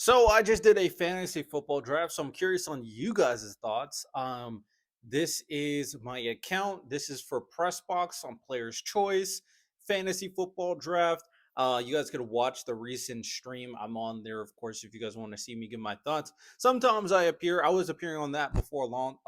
So I just did a fantasy football draft, so I'm curious on you guys' thoughts. This is my account. This is for Pressbox on Player's Choice Fantasy Football Draft. You guys could watch the recent stream. I'm on there, of course, if you guys want to see me give my thoughts. Sometimes I appear. I was appearing on that before long,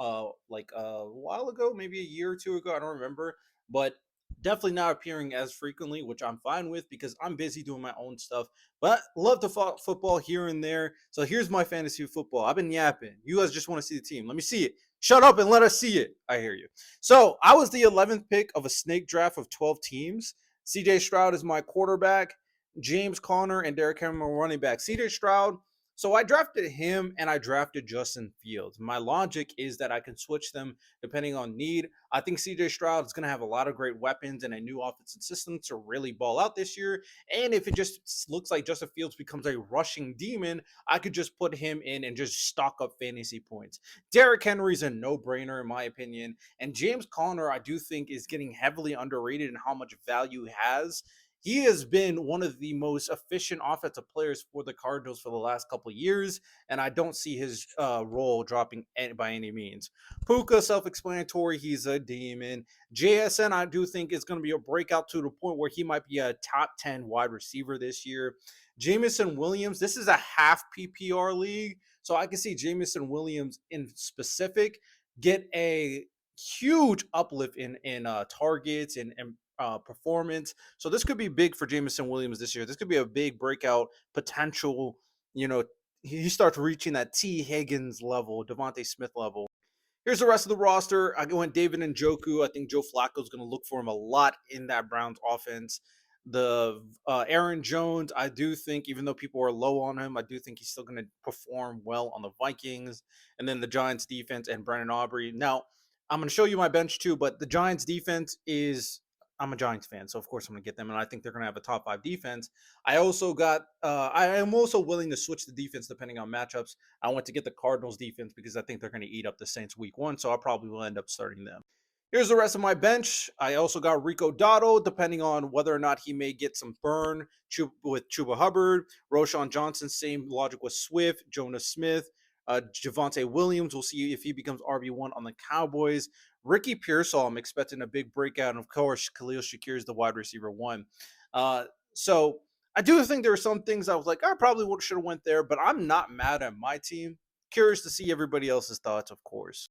like a while ago, maybe a year or two ago. I don't remember, but definitely not appearing as frequently, which I'm fine with because I'm busy doing my own stuff. But love to football here and there. So here's my fantasy football. I've been yapping. You guys just want to see the team. Let me see it. Shut up and let us see it. I hear you. So I was the 11th pick of a snake draft of 12 teams. CJ Stroud is my quarterback. James Conner and Derrick Henry are running back. CJ Stroud. So I drafted him and I drafted Justin Fields. My logic is that I can switch them depending on need. I think CJ Stroud is going to have a lot of great weapons and a new offensive system to really ball out this year. And if it just looks like Justin Fields becomes a rushing demon, I could just put him in and just stock up fantasy points. Derrick Henry's a no-brainer in my opinion. And James Conner, I do think, is getting heavily underrated in how much value he has. He has been one of the most efficient offensive players for the Cardinals for the last couple of years, and I don't see his role dropping by any means. Puka, self-explanatory, he's a demon. JSN, I do think is going to be a breakout to the point where he might be a top 10 wide receiver this year. Jamison Williams, this is a half PPR league, so I can see Jamison Williams in specific get a huge uplift in targets and performance. So this could be big for Jamison Williams this year. This could be a big breakout potential. You know, he starts reaching that T. Higgins level, Devontae Smith level. Here's the rest of the roster. I went David Njoku. I think Joe Flacco is going to look for him a lot in that Browns offense. The Aaron Jones, I do think, even though people are low on him, I do think he's still going to perform well on the Vikings. And then the Giants defense and Brandon Aubrey. Now, I'm going to show you my bench too, but the Giants defense is. I'm a Giants fan, so of course I'm going to get them, and I think they're going to have a top 5 defense. I also got. I am also willing to switch the defense depending on matchups. I want to get the Cardinals defense because I think they're going to eat up the Saints week 1, so I probably will end up starting them. Here's the rest of my bench. I also got Rico Dotto, depending on whether or not he may get some burn with Chuba Hubbard. Roshan Johnson, same logic with Swift. Jonas Smith. Javonte Williams, we'll see if he becomes RB1 on the Cowboys. Ricky Pearsall, I'm expecting a big breakout. And of course, Khalil Shakir is the wide receiver 1. So I do think there are some things I was like, I probably should have went there, but I'm not mad at my team. Curious to see everybody else's thoughts, of course.